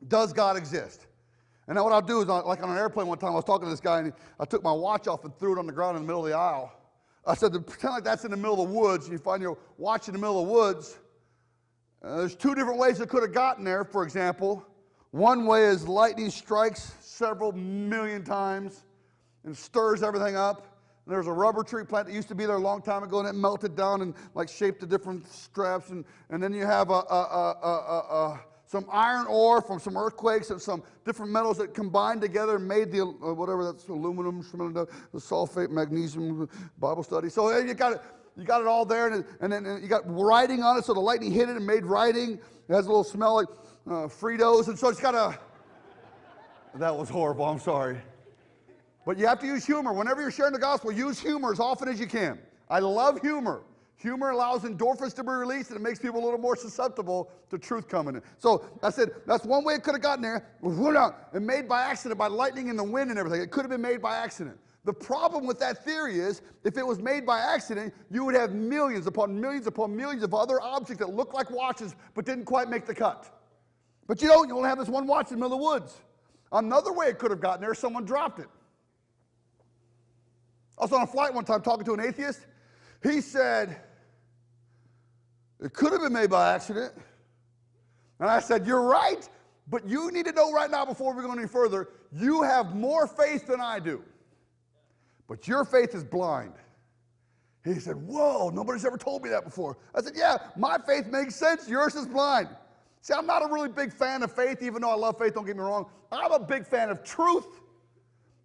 Does God exist? And now what I'll do is, like on an airplane one time, I was talking to this guy, and I took my watch off and threw it on the ground in the middle of the aisle. I said, pretend like that's in the middle of the woods, and you find your watch in the middle of the woods. There's two different ways it could have gotten there, for example. One way is lightning strikes several million times and stirs everything up. And there's a rubber tree plant that used to be there a long time ago, and it melted down and like shaped the different straps. And then you have some iron ore from some earthquakes and some different metals that combined together and made the whatever that's aluminum, the sulfate, magnesium, Bible study. So you got it all there, and then you got writing on it. So the lightning hit it and made writing. It has a little smell like Fritos, and so it's got a. That was horrible. I'm sorry. But you have to use humor. Whenever you're sharing the gospel, use humor as often as you can. I love humor. Humor allows endorphins to be released, and it makes people a little more susceptible to truth coming in. So I said, that's one way it could have gotten there. And made by accident, by lightning and the wind and everything. It could have been made by accident. The problem with that theory is, if it was made by accident, you would have millions upon millions upon millions of other objects that look like watches, but didn't quite make the cut. But you don't. You only have this one watch in the middle of the woods. Another way it could have gotten there, someone dropped it. I was on a flight one time talking to an atheist. He said, it could have been made by accident. And I said, you're right, but you need to know right now before we go any further, you have more faith than I do. But your faith is blind. He said, whoa, nobody's ever told me that before. I said, yeah, my faith makes sense, yours is blind. See, I'm not a really big fan of faith, even though I love faith, don't get me wrong. I'm a big fan of truth.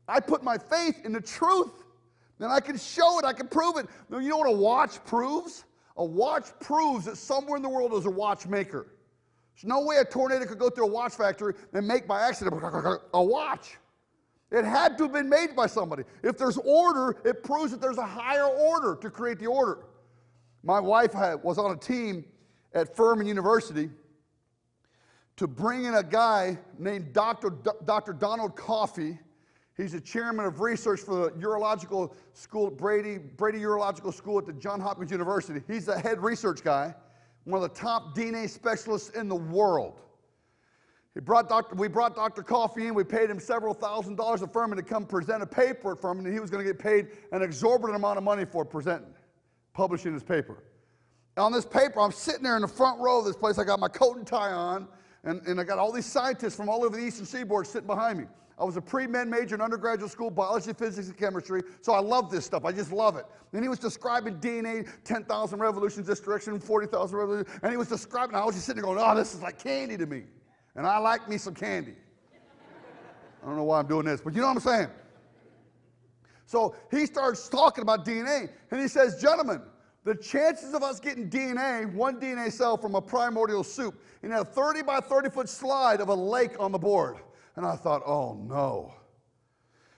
I put my faith in the truth. Then I can show it, I can prove it. You know what a watch proves? A watch proves that somewhere in the world there's a watchmaker. There's no way a tornado could go through a watch factory and make by accident a watch. It had to have been made by somebody. If there's order, it proves that there's a higher order to create the order. My wife was on a team at Furman University to bring in a guy named Dr. Donald Coffey. He's the chairman of research for the urological school, Brady Urological School at the Johns Hopkins University. He's the head research guy, one of the top DNA specialists in the world. We brought Dr. Coffey in. We paid him several $1,000s at Furman to come present a paper at Furman, and he was going to get paid an exorbitant amount of money for publishing his paper. On this paper, I'm sitting there in the front row of this place. I got my coat and tie on, and I got all these scientists from all over the Eastern Seaboard sitting behind me. I was a pre-med major in undergraduate school, biology, physics, and chemistry, so I love this stuff. I just love it. And he was describing DNA, 10,000 revolutions this direction, 40,000 revolutions, and he was describing, I was just sitting there going, oh, this is like candy to me. And I like me some candy. I don't know why I'm doing this, but you know what I'm saying. So he starts talking about DNA, and he says, gentlemen, the chances of us getting DNA, one DNA cell from a primordial soup, in a 30 by 30 foot slide of a lake on the board. And I thought, oh no.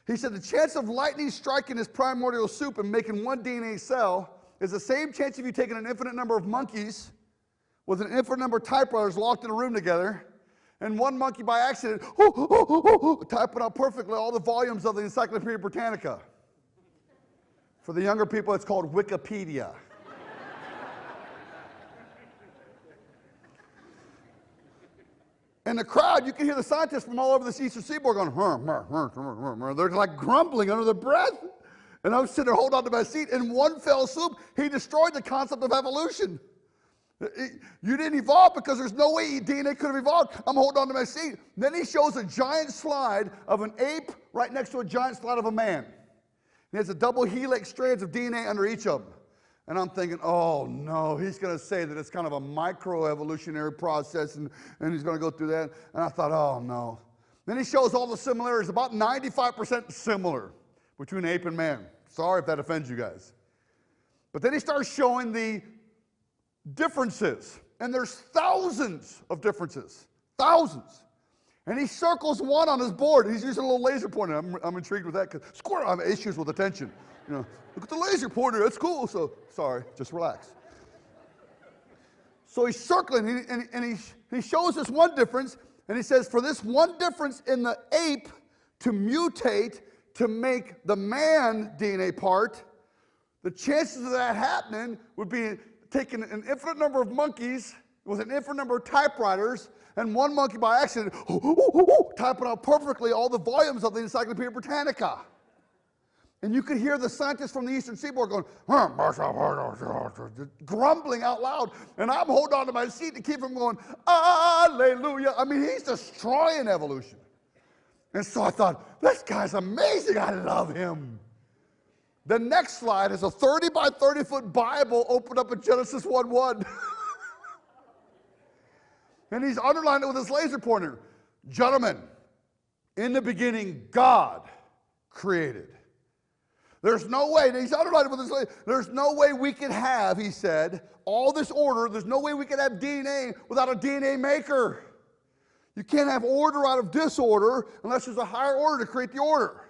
He said the chance of lightning striking this primordial soup and making one DNA cell is the same chance of you taking an infinite number of monkeys with an infinite number of typewriters locked in a room together, and one monkey by accident typing out perfectly all the volumes of the Encyclopedia Britannica. For the younger people, it's called Wikipedia. In the crowd, you can hear the scientists from all over the Eastern Seaboard going, they're like grumbling under their breath. And I'm sitting there holding on to my seat. In one fell swoop, he destroyed the concept of evolution. You didn't evolve because there's no way DNA could have evolved. I'm holding on to my seat. Then he shows a giant slide of an ape right next to a giant slide of a man. He has a double helix strands of DNA under each of them. And I'm thinking, oh no, he's going to say that it's kind of a microevolutionary process, and he's going to go through that. And I thought, oh no. Then he shows all the similarities, about 95% similar between ape and man. Sorry if that offends you guys. But then he starts showing the differences. And there's thousands of differences. Thousands. And he circles one on his board. He's using a little laser pointer. I'm intrigued with that because I have issues with attention. You know, look at the laser pointer, that's cool. So, sorry, just relax. So he's circling, and he shows us one difference, and he says, for this one difference in the ape to mutate to make the man DNA part, the chances of that happening would be taking an infinite number of monkeys with an infinite number of typewriters and one monkey by accident typing out perfectly all the volumes of the Encyclopedia Britannica. And you could hear the scientists from the Eastern Seaboard going, grumbling out loud. And I'm holding on to my seat to keep from going, hallelujah. I mean, he's destroying evolution. And so I thought, this guy's amazing. I love him. The next slide is a 30 by 30 foot Bible opened up in Genesis 1:1. And he's underlined it with his laser pointer. Gentlemen, in the beginning, God created. There's no way, he's underlined it with his laser, there's no way we could have, he said, all this order. There's no way we could have DNA without a DNA maker. You can't have order out of disorder unless there's a higher order to create the order.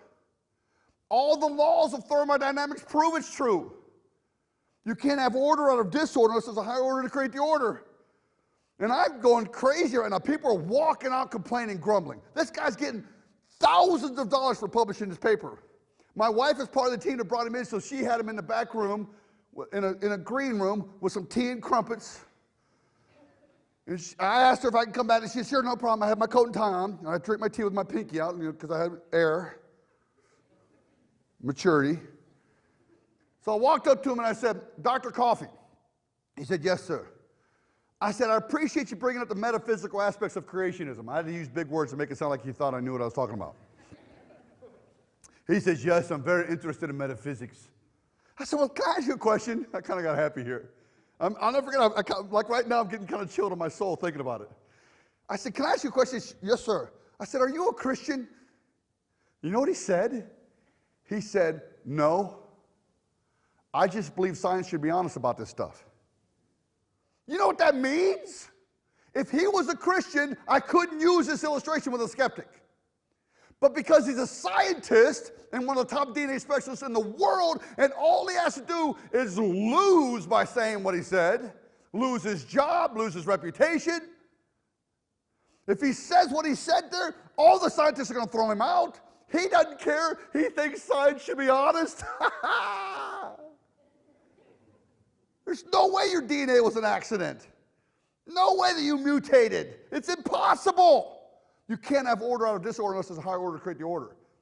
All the laws of thermodynamics prove it's true. You can't have order out of disorder unless there's a higher order to create the order. And I'm going crazy right now. People are walking out complaining, grumbling. This guy's getting thousands of dollars for publishing this paper. My wife is part of the team that brought him in, so she had him in the back room, in a green room, with some tea and crumpets. And I asked her if I could come back, and she said, sure, no problem. I have my coat and tie on, and I drink my tea with my pinky out, because I had air, maturity. So I walked up to him, and I said, Dr. Coffey. He said, yes, sir. I said, I appreciate you bringing up the metaphysical aspects of creationism. I had to use big words to make it sound like he thought I knew what I was talking about. He says, yes, I'm very interested in metaphysics. I said, well, can I ask you a question? I kind of got happy here. I'll never forget, like right now, I'm getting kind of chilled in my soul thinking about it. I said, can I ask you a question? Yes, sir. I said, are you a Christian? You know what he said? He said, no. I just believe science should be honest about this stuff. You know what that means? If he was a Christian, I couldn't use this illustration with a skeptic. But because he's a scientist and one of the top DNA specialists in the world, and all he has to do is lose by saying what he said, lose his job, lose his reputation. If he says what he said there, all the scientists are going to throw him out. He doesn't care. He thinks science should be honest. There's no way your DNA was an accident. No way that you mutated. It's impossible. You can't have order out of disorder unless there's a higher order to create the order.